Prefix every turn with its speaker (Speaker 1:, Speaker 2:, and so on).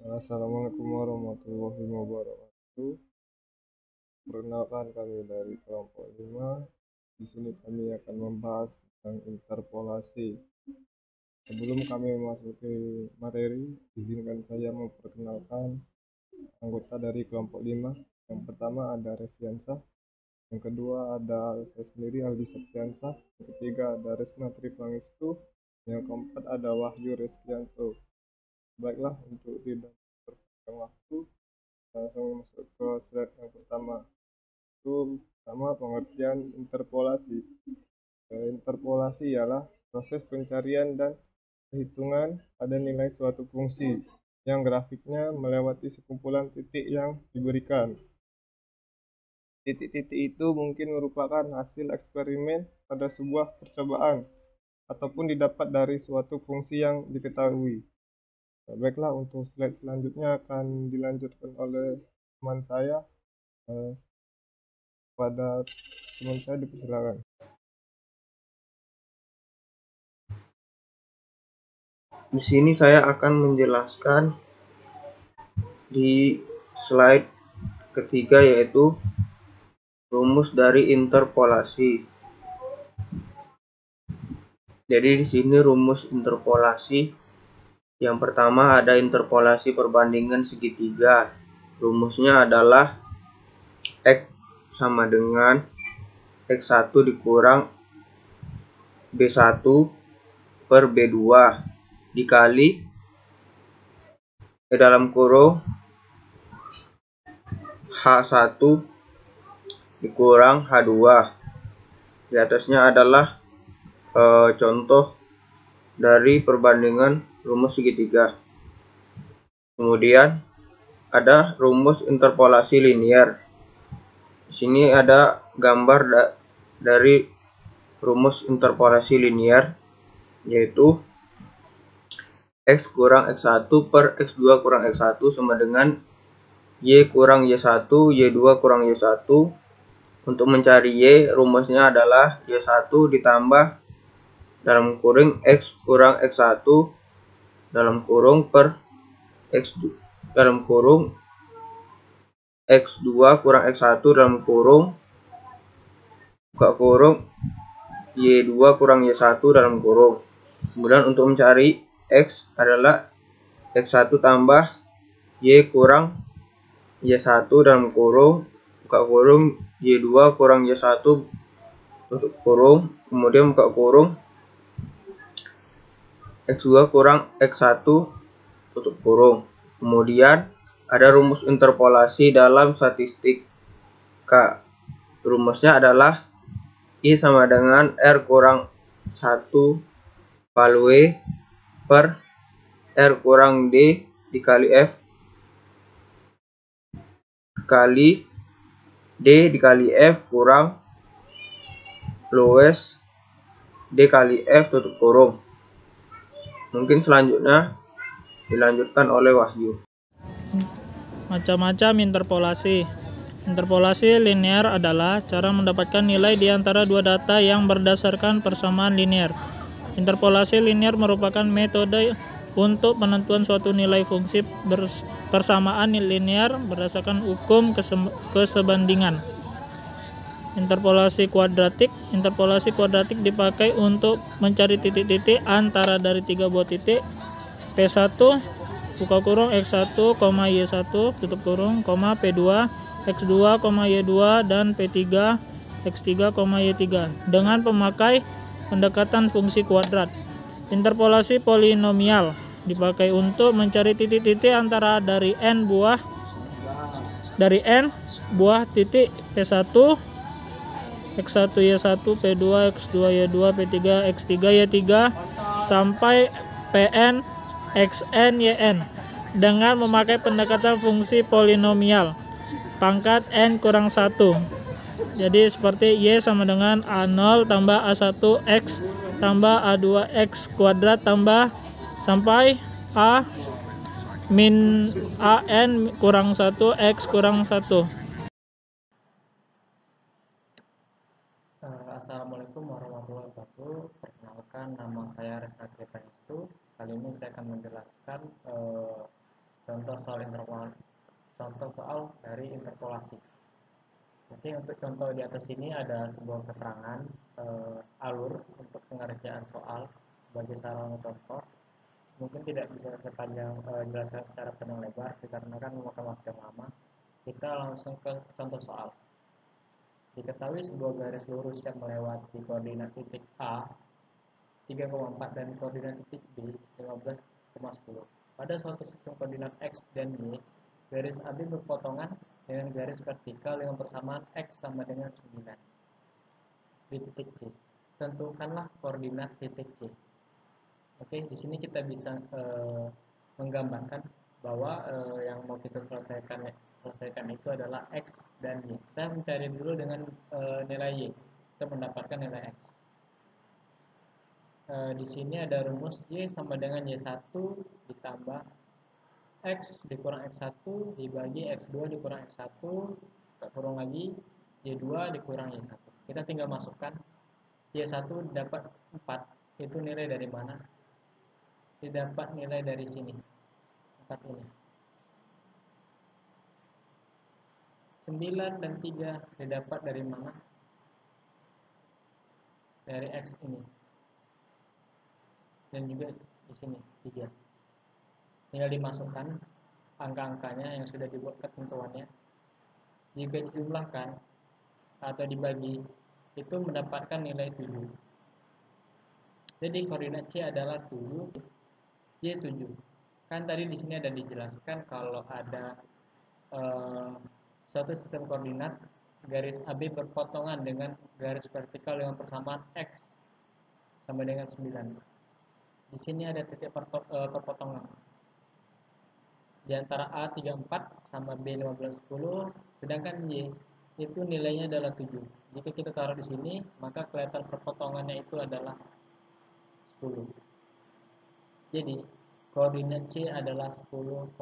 Speaker 1: Assalamualaikum warahmatullahi wabarakatuh. Perkenalkan kami dari kelompok 5. Di sini kami akan membahas tentang interpolasi. Sebelum kami memasuki materi, izinkan saya memperkenalkan anggota dari kelompok 5. Yang pertama ada Reviansa, yang kedua ada saya sendiri Aldi Septiansah, yang ketiga ada Resna Tripangestu, yang keempat ada Wahyu Reskianto. Baiklah, untuk tidak berpanjang waktu, langsung masuk ke slide yang pertama. Itu pertama, pengertian interpolasi. Interpolasi ialah proses pencarian dan perhitungan pada nilai suatu fungsi yang grafiknya melewati sekumpulan titik yang diberikan. Titik-titik itu mungkin merupakan hasil eksperimen pada sebuah percobaan ataupun didapat dari suatu fungsi yang diketahui. Baiklah, untuk slide selanjutnya akan dilanjutkan oleh teman saya. Pada teman saya dipersilakan.
Speaker 2: Di sini saya akan menjelaskan di slide ketiga, yaitu rumus dari interpolasi. Jadi di sini rumus interpolasi yang pertama ada interpolasi perbandingan segitiga. Rumusnya adalah X sama dengan X1 dikurang B1 per B2 dikali dalam kurung H1 dikurang H2. Di atasnya adalah contoh dari perbandingan rumus segitiga. Kemudian ada rumus interpolasi linear. Di sini ada gambar dari rumus interpolasi linear, yaitu X kurang X1 per X2 kurang X1 sama dengan Y kurang Y1, Y2 kurang Y1. Untuk mencari Y, rumusnya adalah Y1 ditambah dalam kurung X kurang X1 dalam kurung per X2 dalam kurung X2 kurang X1 dalam kurung buka kurung Y2 kurang Y1 dalam kurung. Kemudian untuk mencari X adalah X1 tambah Y kurang Y1 dalam kurung buka kurung Y2 kurang Y1 tutup kurung, kemudian buka kurung X2 kurang X1 tutup kurung. Kemudian ada rumus interpolasi dalam statistika. Rumusnya adalah I sama dengan R kurang 1 kali W per R kurang D dikali F kali D dikali F kurang lowes D kali F tutup kurung. Mungkin selanjutnya dilanjutkan oleh Wahyu.
Speaker 3: Macam-macam interpolasi. Interpolasi linear adalah cara mendapatkan nilai di antara dua data yang berdasarkan persamaan linear. Interpolasi linear merupakan metode untuk penentuan suatu nilai fungsi persamaan linear berdasarkan hukum kesebandingan. Interpolasi kuadratik. Interpolasi kuadratik dipakai untuk mencari titik-titik antara dari tiga buah titik P1 buka kurung X1, Y1 tutup kurung, P2 X2, Y2 dan P3 X3, Y3 dengan pemakai pendekatan fungsi kuadrat. Interpolasi polinomial dipakai untuk mencari titik-titik antara dari n buah titik P1 X1 Y1 P2 X2 Y2 P3 X3 Y3 sampai Pn Xn Yn dengan memakai pendekatan fungsi polinomial pangkat n kurang 1. Jadi seperti Y sama dengan A0 tambah A1 X tambah A2 X kuadrat tambah sampai A min AN kurang 1 X kurang 1.
Speaker 4: Assalamualaikum warahmatullahi wabarakatuh. Perkenalkan, nama saya Resa Kritanstu. Kali ini saya akan menjelaskan contoh soal dari interpolasi. Nanti untuk contoh di atas ini ada sebuah keterangan alur untuk pengerjaan soal sebagai sarana contoh. Mungkin tidak bisa sepanjang jelaskan secara panjang lebar dikarenakan memakan waktu yang lama. Kita langsung ke contoh soal. Diketahui sebuah garis lurus yang melewati koordinat titik A 3,4 dan koordinat titik B 15,10. Pada suatu sistem koordinat X dan Y, garis AB berpotongan dengan garis vertikal dengan persamaan X sama dengan 9 di titik C. Tentukanlah koordinat titik C. Oke, di sini kita bisa menggambarkan bahwa yang mau kita selesaikan itu adalah X dan Y. Kita mencari dulu dengan nilai Y. Kita mendapatkan nilai X. Di sini ada rumus Y sama dengan Y1 ditambah X dikurang X1 dibagi X2 dikurang X1 kurang lagi Y2 dikurang Y1. Kita tinggal masukkan Y1 dapat 4. Itu nilai dari mana? Didapat nilai dari sini. 4 ini. 9 dan 3 didapat dari mana? Dari X ini. Dan juga di sini 3. Tinggal dimasukkan angka-angkanya yang sudah dibuat ketentuannya. Jika dijumlahkan atau dibagi, itu mendapatkan nilai 7. Jadi koordinat C adalah 7, Y 7. Kan tadi di sini ada dijelaskan kalau ada suatu sistem koordinat garis AB berpotongan dengan garis vertikal dengan persamaan X sama dengan 9. Di sini ada titik perpotongan di antara A 34 sama B 1510, sedangkan Y itu nilainya adalah 7. Jika kita taruh di sini, maka kelihatan perpotongannya itu adalah 10. Jadi koordinat C adalah 10,7.